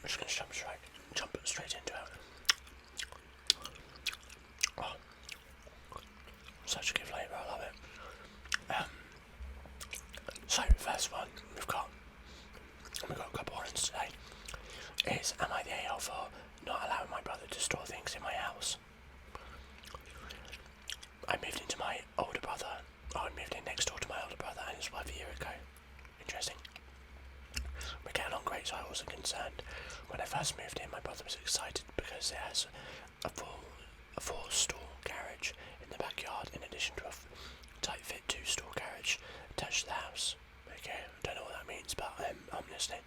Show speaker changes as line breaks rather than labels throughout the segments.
just going to jump straight into it. Oh, such a good flavour, I love it. So, first one we've got a couple of ones today. Is, am I the a-hole for not allowing my brother to store things in my house? I moved into my older brother. I moved in next door to my older brother and his wife a year ago. Interesting. We're getting on great, so I wasn't concerned. When I first moved in, my brother was excited because it has a four-stall garage in the backyard, in addition to a tight-fit two-stall garage attached to the house. Okay, I don't know what that means, but I'm listening.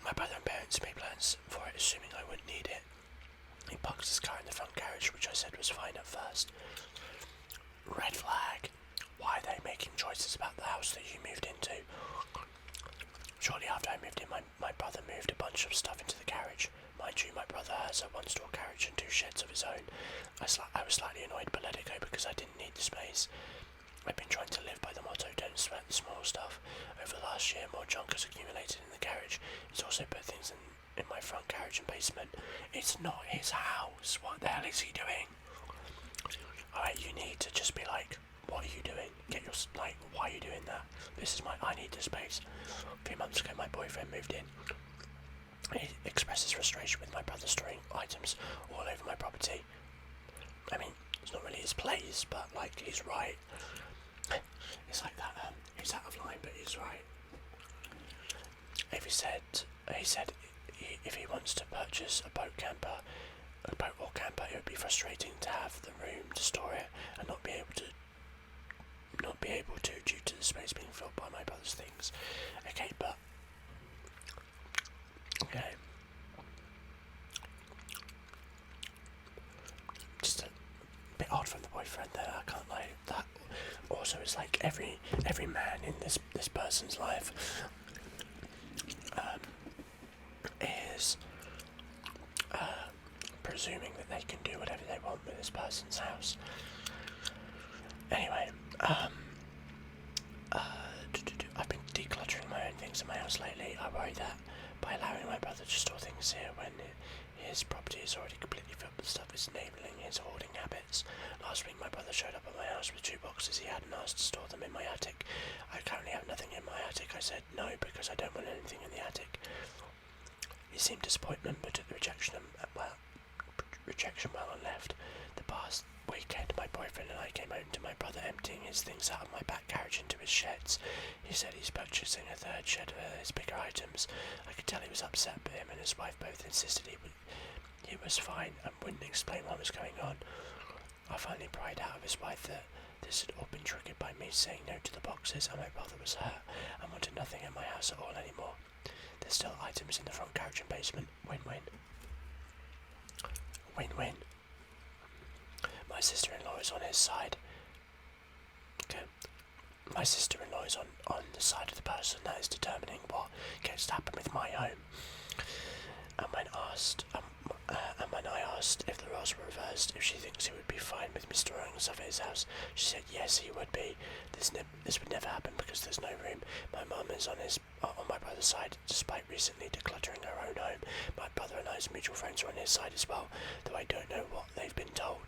My brother and parents made plans for it, assuming I wouldn't need it. He parked his car in the front garage, which I said was fine at first. Red flag. Why are they making choices about the house that you moved into? Shortly after I moved in, my brother moved a bunch of stuff into the garage. Mind you, my brother has a one-stall garage and two sheds of his own. I was slightly annoyed, but let it go because I didn't need the space. I've been trying to live by the motto, don't sweat the small stuff. Over the last year, more junk has accumulated in the garage. He's also put things in my front garage and basement. It's not his house. What the hell is he doing? Alright, you need to just be like, what are you doing? Why are you doing that? I need this space. A few months ago, my boyfriend moved in. He expresses frustration with my brother storing items all over my property. I mean, it's not really his place, but, like, he's right. It's like that, he's out of line, but he's right. He said if he wants to purchase a boat or camper, it would be frustrating to have the room to store it and not be able to due to the space being filled by my brother's things. Okay, but okay. Just a bit odd from the boyfriend there, I can't lie. That also is like every man in this person's life is presuming that they can do whatever they want with this person's house. Anyway, I've been decluttering my own things in my house lately. I worry that by allowing my brother to store things here when his property is already completely filled with stuff is enabling his hoarding habits. Last week my brother showed up at my house with 2 boxes he hadn't asked to store them in my attic. I currently have nothing in my attic. I said no because I don't want anything in the attic. He seemed disappointed but took the rejection well and left. The past weekend my boyfriend and I came home to my brother emptying his things out of my back garage into his sheds. He said he's purchasing a 3rd shed for his bigger items. I could tell he was upset, but him and his wife both insisted he was fine and wouldn't explain what was going on. I finally pried out of his wife that this had all been triggered by me saying no to the boxes, and my brother was hurt and wanted nothing in my house at all anymore. There's still items in the front garage and basement. Win-win. Win-win. My sister-in-law is on his side. Okay. My sister-in-law is on the side of the person that is determining what gets to happen with my home. And when I asked if the roles were reversed, if she thinks he would be fine with me storing stuff at his house, she said yes, he would be. This would never happen because there's no room. My mum is on my brother's side, despite recently decluttering her own home. My brother and I's mutual friends are on his side as well, though I don't know what they've been told.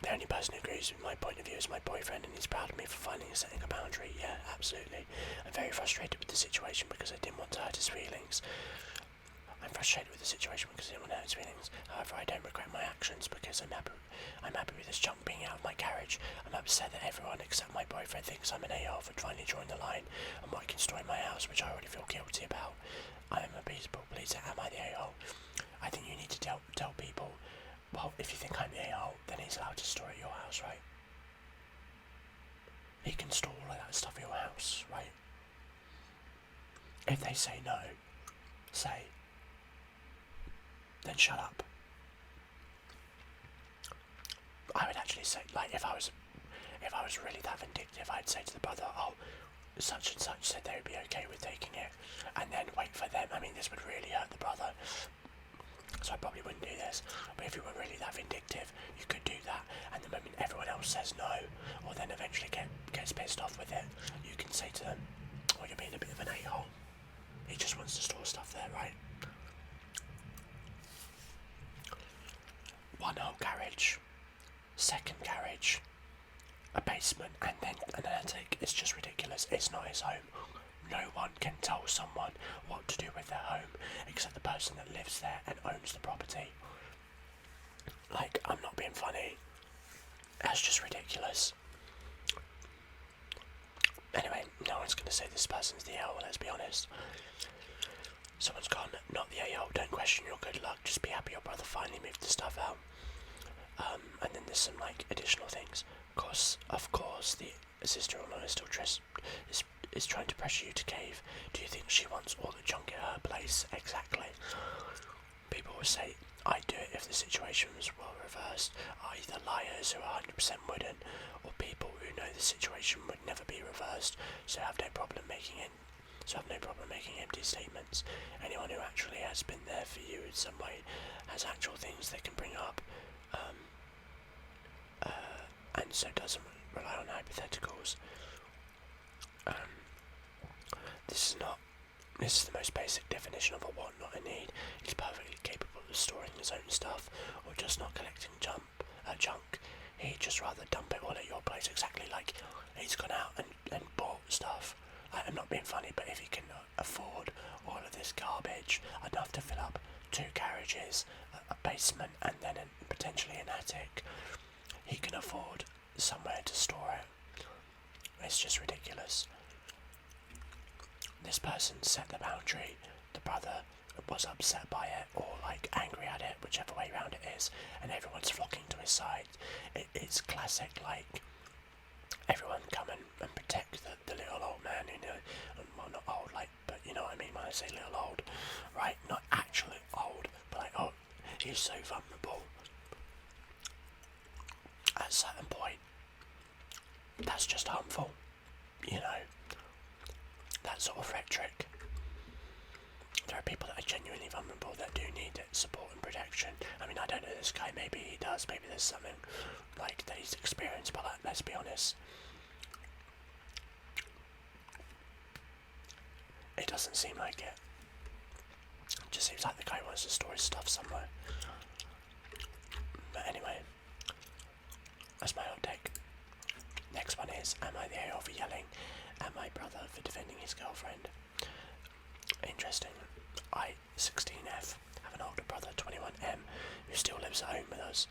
The only person who agrees with my point of view is my boyfriend, and he's proud of me for finally setting a boundary. Yeah, absolutely. I'm very frustrated with the situation because I didn't want to hurt his feelings. However, I don't regret my actions because I'm happy with this junk being out of my garage. I'm upset that everyone except my boyfriend thinks I'm an a-hole for finally drawing the line on what I can store in my house, which I already feel guilty about. I am a people pleaser. Am I the a-hole? I think you need to tell people, well, if you think I'm the a-hole, then he's allowed to store at your house, right? He can store all of that stuff at your house, right? If they say no, then shut up. I would actually say, like, if I was really that vindictive, I'd say to the brother, oh, such and such said they would be okay with taking it, and then wait for them. I mean, this would really hurt the brother, so I probably wouldn't do this. But if you were really that vindictive, you could do that, and the moment everyone else says no, or then eventually gets pissed off with it, you can say to them, well, you're being a bit of an a-hole. He just wants to store stuff there, right? can tell someone what to do with their home except the person that lives there and owns the property. Like, I'm not being funny. That's just ridiculous. Anyway, no one's going to say this person's the AO, let's be honest. Someone's gone, not the AO, don't question your good luck, just be happy your brother finally moved the stuff out. And then there's some, like, additional things. Of course, the sister-in-law is still is trying to pressure you to cave. Do you think she wants all the junk at her place? Exactly. People will say, I'd do it if the situation was well reversed. Either liars who 100% wouldn't, or people who know the situation would never be reversed, so have no problem making empty statements. Anyone who actually has been there for you in some way has actual things they can bring up, and so doesn't rely on hypotheticals. This is the most basic definition of a want, not a need. He's perfectly capable of storing his own stuff, or just not collecting junk. He'd just rather dump it all at your place, exactly like he's gone out and bought stuff. I'm not being funny, but if he can afford all of this garbage, enough to fill up 2 garages, a basement, and then potentially an attic, he can afford somewhere to store it. It's just ridiculous. This person set the boundary. The brother was upset by it, or like angry at it, whichever way round it is, and everyone's flocking to his side. It's classic, like, everyone come and protect the little old man, you know. Well, not old, like, but you know what I mean when I say little old, right? Not actually old, but like, oh, he's so vulnerable. At a certain point, that's just harmful, you know. That sort of rhetoric. There are people that are genuinely vulnerable that do need support and protection. I mean, I don't know this guy, maybe he does, maybe there's something like that he's experienced, but like, let's be honest, it doesn't seem like it. It just seems like the guy wants to store his stuff somewhere. But anyway, that's my hot take. Next one is, am I the AO for yelling at my brother for defending his girlfriend? Interesting. I, 16F, have an older brother, 21M, who still lives at home with us.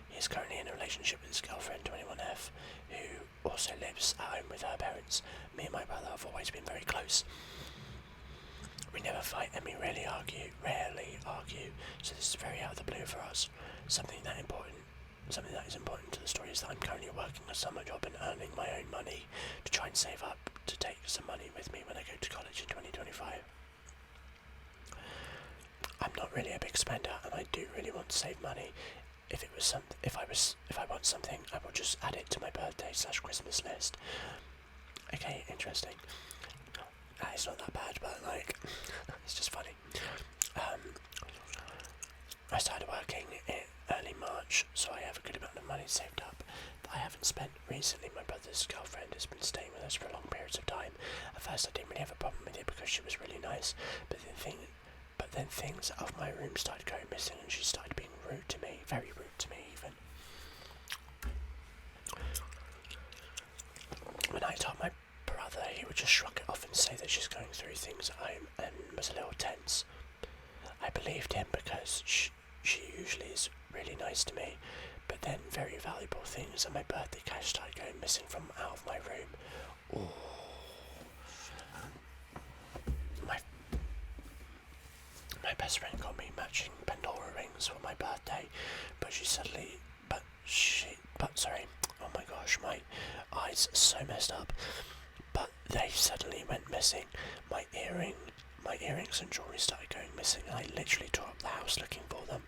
He is currently in a relationship with his girlfriend, 21F, who also lives at home with her parents. Me and my brother have always been very close. We never fight and we rarely argue, so this is very out of the blue for us. Something that is important to the story is that I'm currently working a summer job and earning my own money to try and save up to take some money with me when I go to college in 2025. I'm not really a big spender, and I do really want to save money. If I want something, I will just add it to my birthday/Christmas list. Okay, interesting. It's not that bad, but like, it's just funny. I started working in early March, so I have a good amount of money saved up that I haven't spent recently. My brother's girlfriend has been staying with us for long periods of time. At first I didn't really have a problem with it because she was really nice, but then things out of my room started going missing and she started being rude to me, very rude to me even. When I told my brother, he would just shrug it off and say that she's going through things at home and was a little tense. I believed him because she usually is really nice to me, but then very valuable things and my birthday cash started going missing from out of my room. Ooh. My best friend got me matching Pandora rings for my birthday, oh my gosh, my eyes are so messed up, but they suddenly went missing. My earrings and jewellery started going missing, and I literally tore up the house looking for them.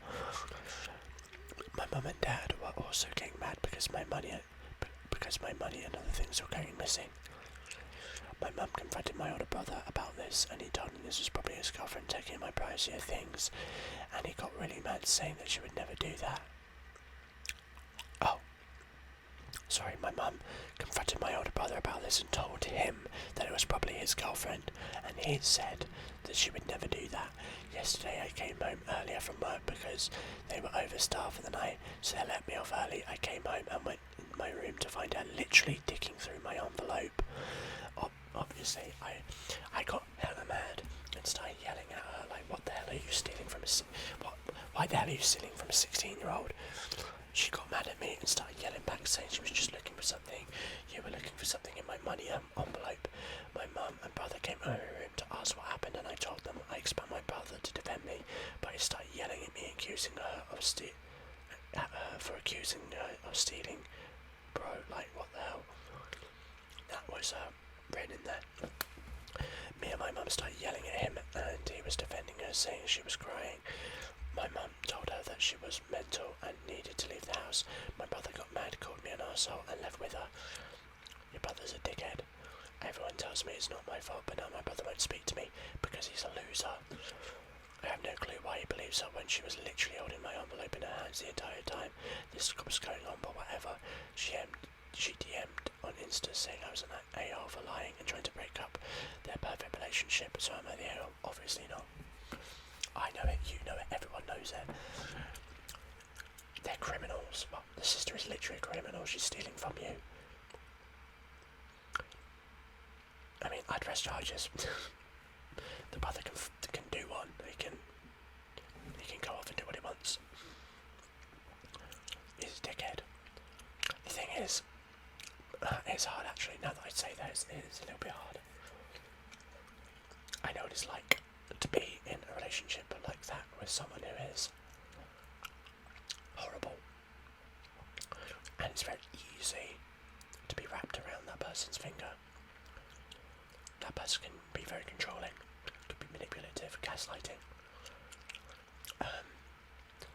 My mum and dad were also getting mad because my money and other things were going missing. My mum confronted my older brother about this, and he told him this was probably his girlfriend taking my pricier things, and he got really mad, saying that she would never do that. My mum confronted my older brother about this and told him that it was probably his girlfriend, and he said that she would never do that. Yesterday I came home earlier from work because they were overstaffed for the night, so they let me off early. I came home and went in my room to find her literally digging through my envelope. Obviously, I got hella Why the hell are you stealing from a 16-year-old? She got mad at me and started yelling back, saying she was just looking for something. You were looking for something in my money envelope. My mum and brother came over the room to ask what happened, and I told them. I expect my brother to defend me, but he started yelling at me, accusing her of stealing. Bro, like, what the hell? That was written in there. Me and my mum started yelling at him, and he was defending her, saying she was crying. My mum told her that she was mental and needed to leave the house. My brother got mad, called me an arsehole, and left with her. Your brother's a dickhead. Everyone tells me it's not my fault, but now my brother won't speak to me because he's a loser. I have no clue why he believes her when she was literally holding my envelope in her hands the entire time this was going on, but whatever. She DM'd on Insta saying I was an AR for lying and trying to break up their perfect relationship, so am I the AR? Obviously not. I know it, you know it, everyone knows it. They're criminals. Well, the sister is literally a criminal, she's stealing from you. I mean, I'd press charges. The brother can do one. He can go off and do what he wants. He's a dickhead. The thing is, it's hard actually. Now that I say that, it's a little bit hard. I know what it's like to be in a relationship like that with someone who is horrible, and it's very easy to be wrapped around that person's finger. That person can be very controlling, could be manipulative, gaslighting.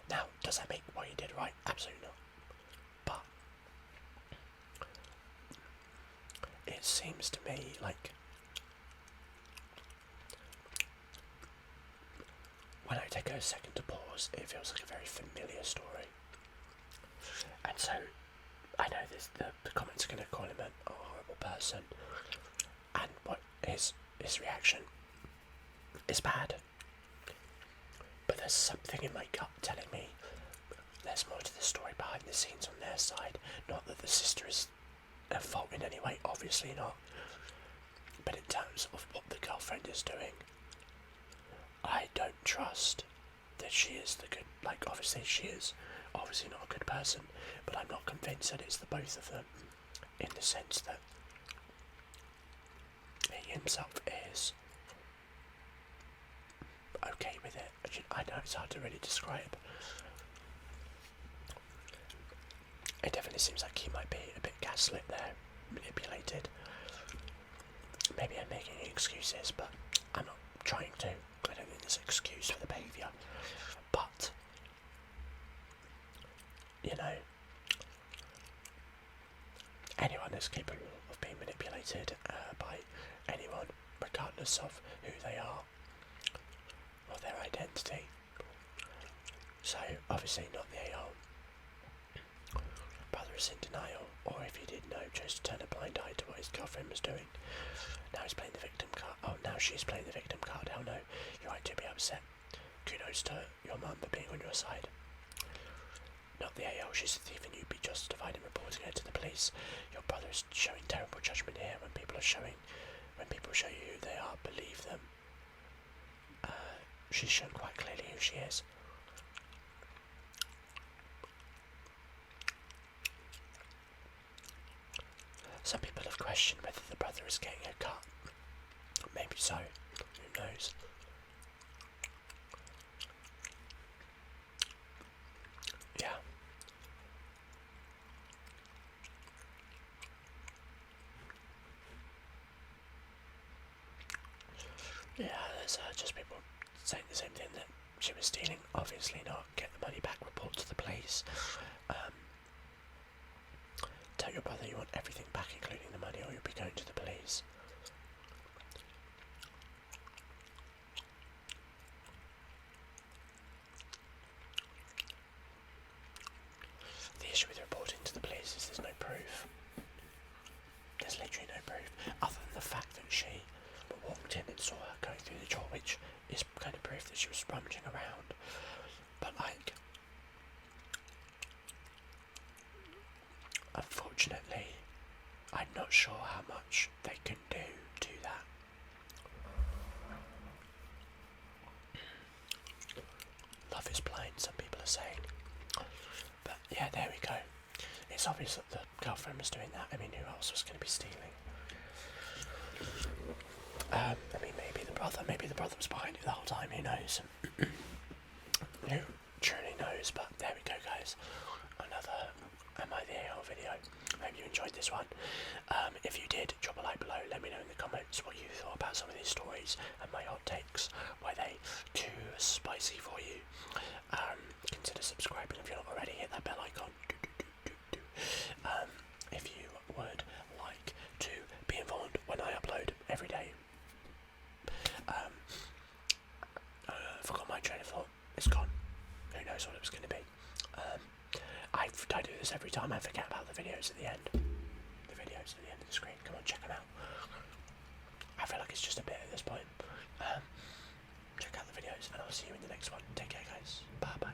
Now, does that make what you did right? Absolutely not. But it seems to me like when I take a second to pause, it feels like a very familiar story. And so, I know the comments are going to call him a horrible person, and what his reaction is bad. But there's something in my gut telling me there's more to the story behind the scenes on their side. Not that the sister is at fault in any way, obviously not. But in terms of what the girlfriend is doing, I don't trust that she is the good, like obviously she is obviously not a good person, but I'm not convinced that it's the both of them, in the sense that he himself is okay with it. I know it's hard to really describe. It definitely seems like he might be a bit gaslit there, manipulated. Maybe I'm making excuses, but I'm not trying to. I don't think there's an excuse for the behaviour. But, you know, anyone is capable of being manipulated by anyone, regardless of who they are or their identity. So, obviously not the AR. Brother is in denial, or if he did know, chose to turn a blind eye to what his girlfriend was doing. Now he's playing the victim card. Oh, now she's playing the victim card. Hell no, you're right to be upset. Kudos to your mum for being on your side. Not the AL, she's a thief and you'd be justified in reporting her to the police. Your brother is showing terrible judgment here. When people show you who they are, believe them. She's shown quite clearly who she is. Some people have questioned whether the brother is getting a cut. Maybe so. Who knows? Yeah. Yeah, there's just people saying the same thing, that she was stealing. Obviously not. Get the money back, report to the police. Tell your brother you want everything back, including the money, or you'll be going to the police. The issue with reporting to the police is there's no proof. There's literally no proof, other than the fact that she walked in and saw her going through the door, which is kind of proof that she was rummaging around. But like, unfortunately, I'm not sure how much they can do to that. Love is blind, some it's obvious that the girlfriend was doing that. I mean, who else was going to be stealing? I mean, maybe the brother was behind it the whole time, who knows? Who truly knows, but there we go, guys. Another Am I the A-hole video. I hope you enjoyed this one. If you did, drop a like below, let me know in the comments what you thought about some of these stories and my hot takes. Were they too spicy for you? Consider subscribing if you're not already, hit that bell icon. If you would like to be informed when I upload every day. I forgot my train of thought. It's gone. Who knows what it was going to be. I do this every time. I forget about the videos at the end. The videos at the end of the screen. Come on, check them out. I feel like it's just a bit at this point. Check out the videos and I'll see you in the next one. Take care, guys. Bye bye.